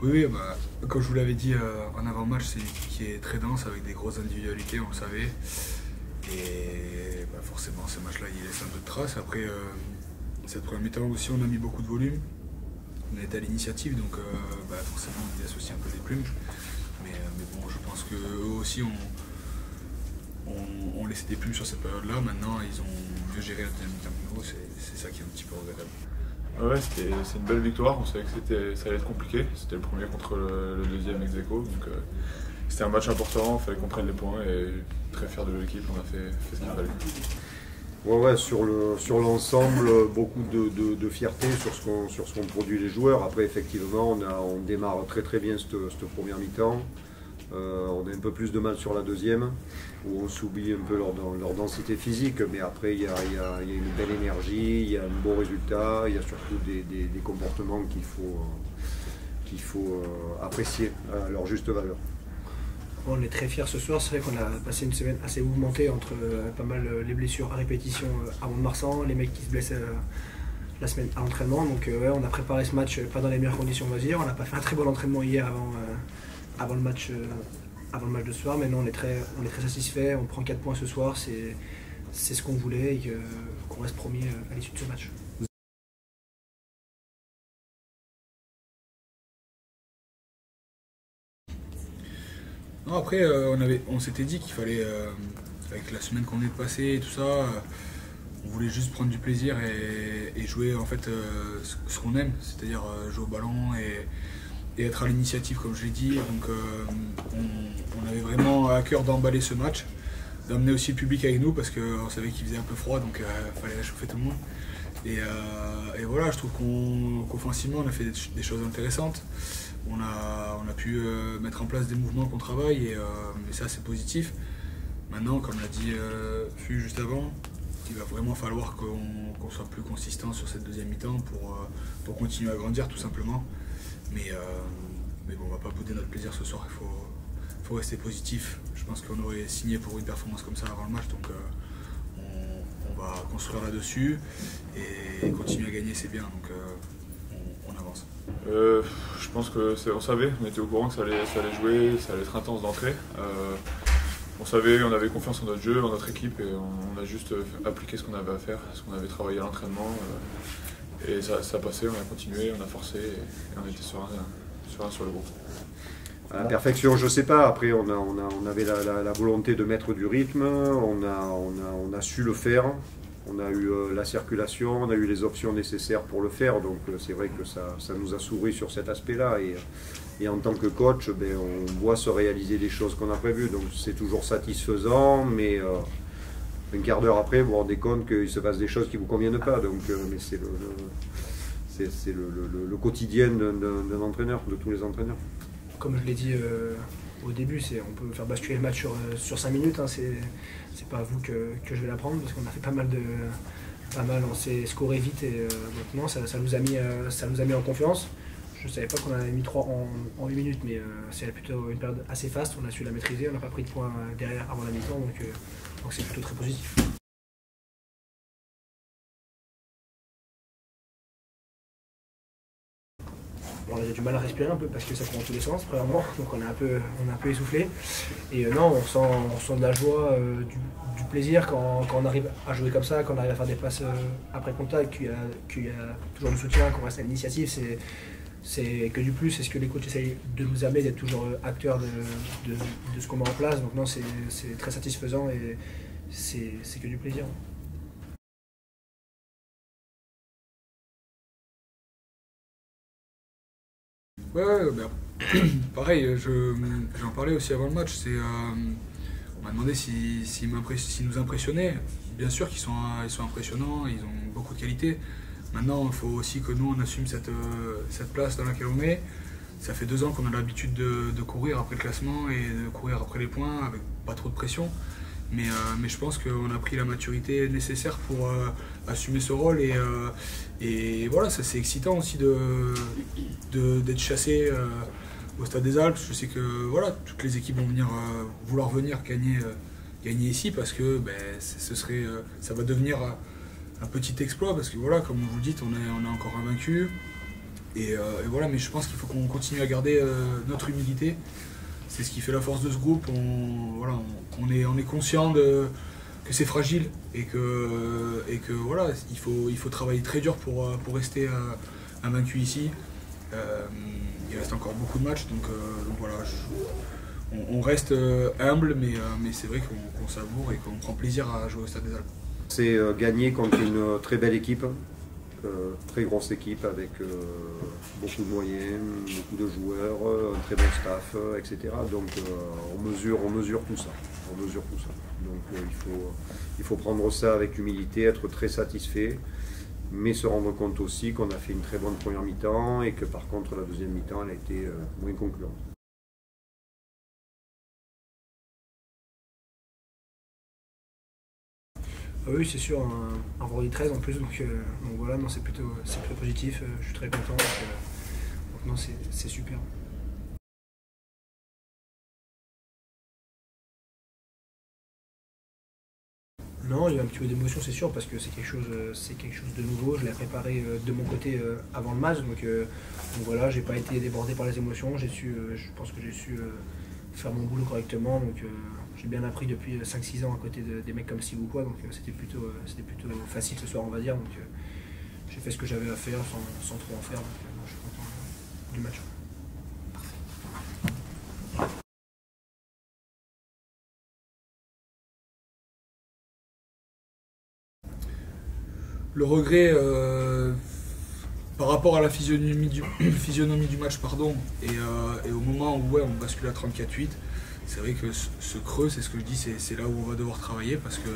Oui, oui, bah, comme je vous l'avais dit en avant-match, c'est une équipe qui est très dense avec des grosses individualités, on le savait. Et bah, forcément, ce match-là, il laisse un peu de traces. Après, cette première mi-temps aussi, on a mis beaucoup de volume. On était à l'initiative, donc bah, forcément, on y laisse aussi un peu des plumes. Mais bon, je pense qu'eux aussi ont laissé des plumes sur cette période-là. Maintenant, ils ont mieux géré la deuxième mi-temps. C'est ça qui est un petit peu regrettable. Ouais, c'est une belle victoire. On savait que ça allait être compliqué. C'était le premier contre le deuxième ex aequo. Donc c'était un match important. Il fallait qu'on prenne les points et très fier de l'équipe. On a fait ce qu'il fallait. Ouais, sur l'ensemble, beaucoup de fierté sur ce qu'ont produit les joueurs. Après, effectivement, on démarre très très bien cette première mi-temps. On a un peu plus de mal sur la deuxième, où on s'oublie un peu leur densité physique, mais après il y a une belle énergie, il y a un beau résultat, il y a surtout des comportements qu'il faut apprécier à leur juste valeur. On est très fiers ce soir, c'est vrai qu'on a passé une semaine assez mouvementée entre pas mal les blessures à répétition à Mont-de-Marsan, les mecs qui se blessent la semaine à l'entraînement. Donc ouais, on a préparé ce match pas dans les meilleures conditions, on va dire. On n'a pas fait un très bon entraînement hier avant le match de ce soir, mais non, on est très satisfait. On prend 4 points ce soir, c'est ce qu'on voulait et qu'on reste premier à l'issue de ce match. Non, après, on s'était dit qu'il fallait, avec la semaine qu'on est de passer et tout ça, on voulait juste prendre du plaisir et jouer en fait ce qu'on aime, c'est-à-dire jouer au ballon et être à l'initiative, comme je l'ai dit. Donc on avait vraiment à cœur d'emballer ce match, d'amener aussi le public avec nous parce qu'on savait qu'il faisait un peu froid, donc il fallait réchauffer tout le monde. Et voilà, je trouve qu'offensivement on a fait des choses intéressantes. On a pu mettre en place des mouvements qu'on travaille et ça c'est positif. Maintenant, comme l'a dit Fu juste avant, il va vraiment falloir qu'on soit plus consistant sur cette deuxième mi-temps pour continuer à grandir tout simplement. Mais bon, on va pas bouder notre plaisir ce soir, il faut rester positif. Je pense qu'on aurait signé pour une performance comme ça avant le match, donc on va construire là-dessus et continuer à gagner, c'est bien, donc on avance. Je pense qu'on savait, on était au courant que ça allait jouer, ça allait être intense d'entrée. On savait, on avait confiance en notre jeu, en notre équipe et on a juste appliqué ce qu'on avait à faire, ce qu'on avait travaillé à l'entraînement. Et ça passait, on a continué, on a forcé et on était sur le groupe. À la perfection, je ne sais pas. Après, on avait la volonté de mettre du rythme, on a su le faire. On a eu la circulation, on a eu les options nécessaires pour le faire. Donc c'est vrai que ça nous a souri sur cet aspect-là. Et en tant que coach, ben, on voit se réaliser des choses qu'on a prévues. Donc c'est toujours satisfaisant, mais un quart d'heure après, vous vous rendez compte qu'il se passe des choses qui ne vous conviennent pas. Donc, mais c'est le quotidien d'un entraîneur, de tous les entraîneurs. Comme je l'ai dit au début, on peut faire basculer le match sur 5 minutes. Hein, c'est pas à vous que je vais la prendre parce qu'on a fait pas mal, on s'est scoré vite et donc non, ça nous a mis en confiance. Je ne savais pas qu'on en avait mis 3 en 8 minutes, mais c'est plutôt une période assez faste. On a su la maîtriser, on n'a pas pris de points derrière avant la mi-temps, donc c'est plutôt très positif. On a du mal à respirer un peu parce que ça prend dans tous les sens, premièrement, donc on est un peu essoufflé. Et non, on sent de la joie, du plaisir quand on arrive à jouer comme ça, quand on arrive à faire des passes après contact, qu'il y a toujours du soutien, qu'on reste à l'initiative, c'est que du plus, c'est ce que les coachs essayent de nous amener, d'être toujours acteurs de ce qu'on met en place. Donc non, c'est très satisfaisant et c'est que du plaisir. Ouais, bah, pareil, j'en parlais aussi avant le match. On m'a demandé s'ils nous impressionnaient. Bien sûr qu'ils sont impressionnants, ils ont beaucoup de qualités. Maintenant, il faut aussi que nous, on assume cette place dans laquelle on est. Ça fait 2 ans qu'on a l'habitude de courir après le classement et de courir après les points avec pas trop de pression. Mais je pense qu'on a pris la maturité nécessaire pour assumer ce rôle et voilà, ça c'est excitant aussi d'être chassé au Stade des Alpes. Je sais que voilà, toutes les équipes vont vouloir venir gagner ici parce que ben, ça va devenir un petit exploit parce que voilà, comme vous le dites, on est encore invaincu. Et voilà, mais je pense qu'il faut qu'on continue à garder notre humilité. C'est ce qui fait la force de ce groupe. On est conscient que c'est fragile et que voilà, il faut travailler très dur pour rester invaincu ici. Il reste encore beaucoup de matchs, donc voilà, on reste humble, mais c'est vrai qu'on savoure et qu'on prend plaisir à jouer au Stade des Alpes. C'est gagner contre une très belle équipe, très grosse équipe avec beaucoup de moyens, beaucoup de joueurs, un très bon staff, etc. Donc on mesure tout ça. Donc il faut prendre ça avec humilité, être très satisfait, mais se rendre compte aussi qu'on a fait une très bonne première mi-temps et que par contre la deuxième mi-temps elle a été moins concluante. Oui, c'est sûr, un vendredi 13 en plus, donc voilà, non, c'est plutôt positif, je suis très content, donc non, c'est super. Non, il y a un petit peu d'émotion, c'est sûr, parce que c'est quelque chose de nouveau. Je l'ai préparé de mon côté avant le match, donc voilà, j'ai pas été débordé par les émotions. Je pense que j'ai su faire mon boulot correctement, donc j'ai bien appris depuis 5-6 ans à côté des mecs comme Steve ou quoi, donc c'était plutôt facile ce soir, on va dire. Donc j'ai fait ce que j'avais à faire sans trop en faire, donc je suis content du match. Le regret par rapport à la physionomie du match, et au moment où on bascule à 34-8, c'est vrai que ce creux, c'est ce que je dis, c'est là où on va devoir travailler parce que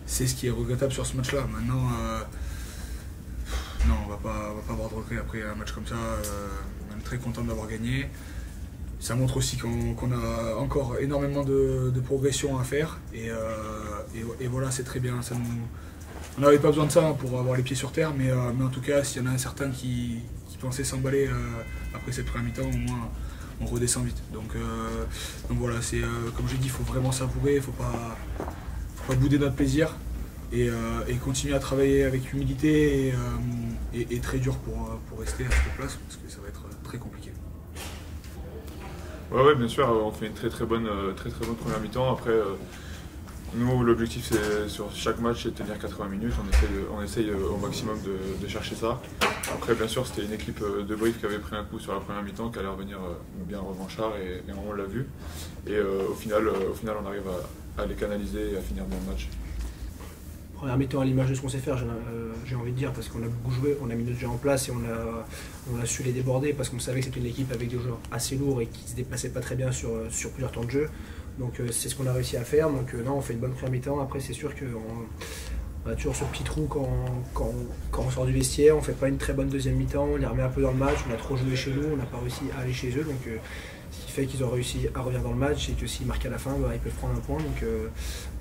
c'est ce qui est regrettable sur ce match-là. Maintenant, non, on va pas avoir de regret après un match comme ça. On est très content d'avoir gagné. Ça montre aussi qu'on a encore énormément de progression à faire et voilà, c'est très bien. On n'avait pas besoin de ça pour avoir les pieds sur terre, mais en tout cas, s'il y en a un certain qui pensait s'emballer après cette première mi-temps, au moins on redescend vite. Donc voilà, c'est comme j'ai dit, il faut vraiment savourer, il ne faut pas bouder notre plaisir et continuer à travailler avec humilité et très dur pour rester à cette place, parce que ça va être très compliqué. Ouais, bien sûr, on fait une très bonne première mi-temps. Après, nous, l'objectif, c'est sur chaque match, c'est de tenir 80 minutes. On essaye au maximum de chercher ça. Après, bien sûr, c'était une équipe de Brive qui avait pris un coup sur la première mi-temps, qui allait revenir bien revanchard, et on l'a vu. Et au final, on arrive à les canaliser et à finir bien le match. Première mi-temps à l'image de ce qu'on sait faire, j'ai envie de dire, parce qu'on a beaucoup joué, on a mis notre jeu en place et on a su les déborder parce qu'on savait que c'était une équipe avec des joueurs assez lourds et qui se déplaçaient pas très bien sur plusieurs temps de jeu. Donc c'est ce qu'on a réussi à faire. Donc non, on fait une bonne première mi-temps. Après, c'est sûr qu'on a toujours ce petit trou quand on sort du vestiaire. On fait pas une très bonne deuxième mi-temps. On les remet un peu dans le match. On a trop joué chez nous. On n'a pas réussi à aller chez eux. Donc ce qui fait qu'ils ont réussi à revenir dans le match et que s'ils marquent à la fin, ils peuvent prendre un point.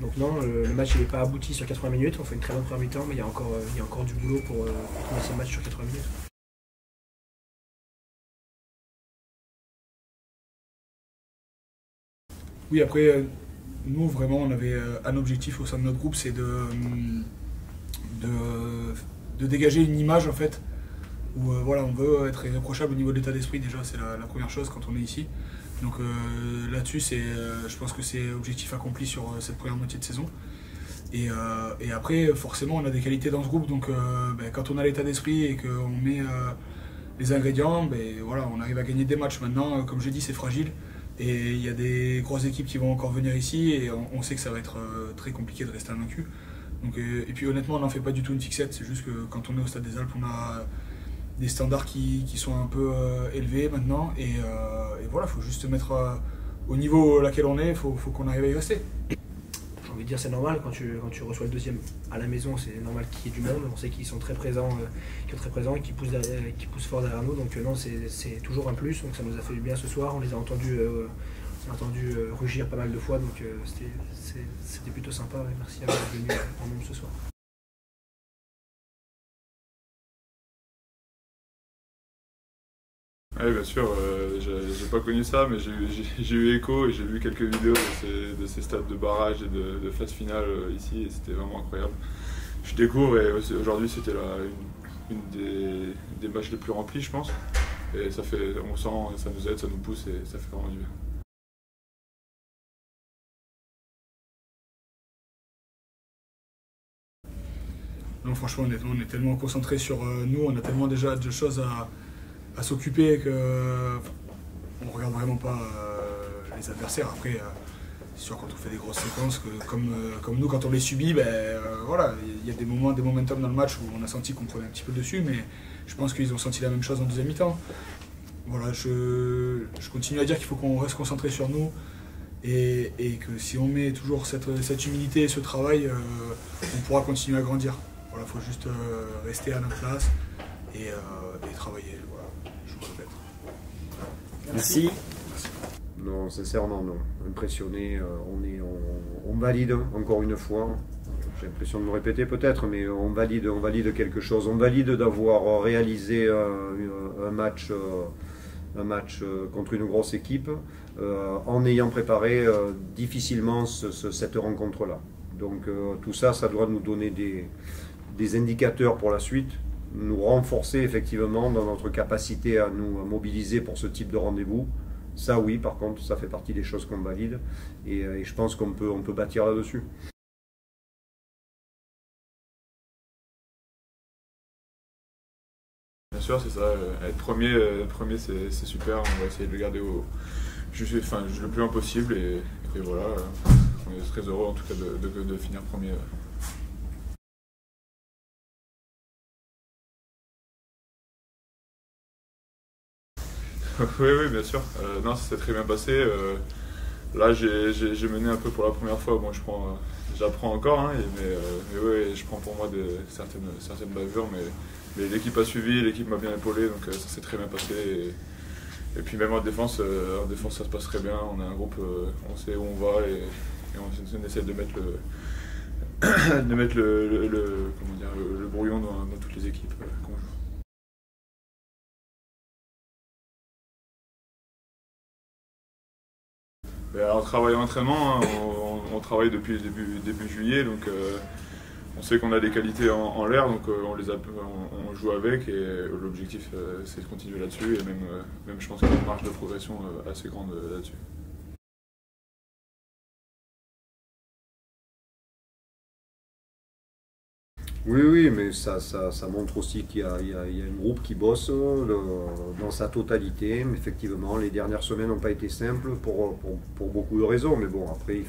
Donc non, le match n'est pas abouti sur 80 minutes. On fait une très bonne première mi-temps, mais il y a encore du boulot pour tourner ces matchs sur 80 minutes. Oui, après, nous, vraiment, on avait un objectif au sein de notre groupe, c'est de dégager une image, en fait, où voilà, on veut être irréprochable au niveau de l'état d'esprit, déjà, c'est la première chose quand on est ici. Donc là-dessus, je pense que c'est objectif accompli sur cette première moitié de saison. Et après, forcément, on a des qualités dans ce groupe, donc quand on a l'état d'esprit et qu'on met les ingrédients, voilà, on arrive à gagner des matchs. Maintenant, comme je l'ai dit, c'est fragile. Et il y a des grosses équipes qui vont encore venir ici et on sait que ça va être très compliqué de rester invaincu. Donc, et puis honnêtement, on n'en fait pas du tout une fixette, c'est juste que quand on est au Stade des Alpes, on a des standards qui sont un peu élevés maintenant. Et voilà, il faut juste se mettre au niveau auquel on est, il faut qu'on arrive à y rester. J'ai envie de dire c'est normal, quand tu reçois le deuxième à la maison, c'est normal qu'il y ait du monde. On sait qu'ils sont très présents, et qui poussent fort derrière nous. Donc non, c'est toujours un plus. Donc ça nous a fait du bien ce soir. On les a entendus rugir pas mal de fois. Donc c'était plutôt sympa. Et merci à vous d'être venus en nombre ce soir. Oui, bien sûr, j'ai pas connu ça, mais j'ai eu écho et j'ai vu quelques vidéos de ces stades de barrage et de phase finale ici, et c'était vraiment incroyable. Je découvre et aujourd'hui c'était des matchs les plus remplis, je pense. Et ça fait, on sent, ça nous aide, ça nous pousse et ça fait vraiment du bien. Non, franchement, honnêtement, on est tellement concentré sur nous, on a tellement déjà de choses à s'occuper que on regarde vraiment pas les adversaires. Après, c'est sûr quand on fait des grosses séquences, comme nous, quand on les subit, voilà, il y a des moments, des momentum dans le match où on a senti qu'on prenait un petit peu dessus, mais je pense qu'ils ont senti la même chose en deuxième mi-temps. Voilà, je continue à dire qu'il faut qu'on reste concentré sur nous et que si on met toujours cette humilité et ce travail, on pourra continuer à grandir. Voilà, il faut juste rester à notre place et travailler. Voilà, je vous répète. Merci. Non, sincèrement, non. Impressionné, on valide encore une fois. J'ai l'impression de me répéter peut-être, mais on valide quelque chose. On valide d'avoir réalisé un match contre une grosse équipe en ayant préparé difficilement cette rencontre-là. Donc tout ça, ça doit nous donner des indicateurs pour la suite, nous renforcer effectivement dans notre capacité à nous mobiliser pour ce type de rendez-vous. Ça oui, par contre, ça fait partie des choses qu'on valide et je pense qu'on peut bâtir là-dessus. Bien sûr, c'est ça. Être premier c'est super. On va essayer de le garder le plus loin possible et voilà. On est très heureux en tout cas de finir premier. Oui, bien sûr. Non, ça s'est très bien passé. Là, j'ai mené un peu pour la première fois. Bon, j'apprends encore, hein, mais ouais, je prends pour moi certaines bavures, mais l'équipe a suivi, l'équipe m'a bien épaulé, donc ça s'est très bien passé. Et puis même en défense, ça se passe très bien. On a un groupe, on sait où on va et on essaie de mettre le brouillon dans toutes les équipes qu'on joue. En travail en entraînement, hein, on travaille depuis début juillet, donc on sait qu'on a des qualités en l'air, donc on joue avec et l'objectif c'est de continuer là-dessus et même je pense qu'il y a une marge de progression assez grande là-dessus. Oui, mais ça montre aussi qu'il y a un groupe qui bosse dans sa totalité. Mais effectivement, les dernières semaines n'ont pas été simples pour beaucoup de raisons. Mais bon, après,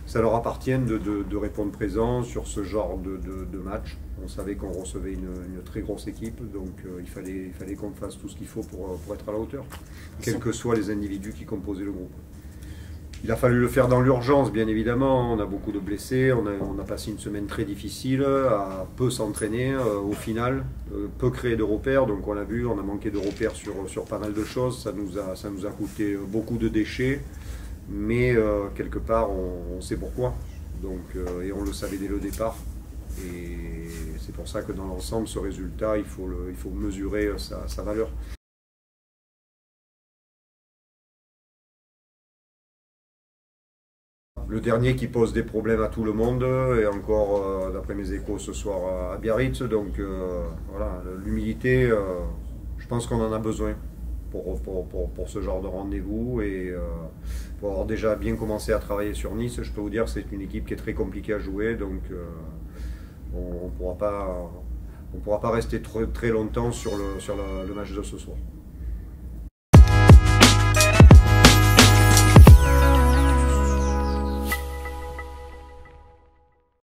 ça leur appartient de répondre présent sur ce genre de match. On savait qu'on recevait une très grosse équipe, donc il fallait qu'on fasse tout ce qu'il faut pour être à la hauteur, quels que soient les individus qui composaient le groupe. Il a fallu le faire dans l'urgence, bien évidemment. On a beaucoup de blessés, on a passé une semaine très difficile, à peu s'entraîner au final, peu créer de repères. Donc on l'a vu, on a manqué de repères sur pas mal de choses. Ça nous a coûté beaucoup de déchets, mais quelque part on sait pourquoi. Donc, et on le savait dès le départ. Et c'est pour ça que dans l'ensemble, ce résultat, il faut mesurer sa valeur. Le dernier qui pose des problèmes à tout le monde, et encore d'après mes échos ce soir à Biarritz. Donc voilà, l'humilité, je pense qu'on en a besoin pour ce genre de rendez-vous. Et pour avoir déjà bien commencé à travailler sur Nice, je peux vous dire que c'est une équipe qui est très compliquée à jouer. Donc on ne pourra pas rester très longtemps sur le match de ce soir.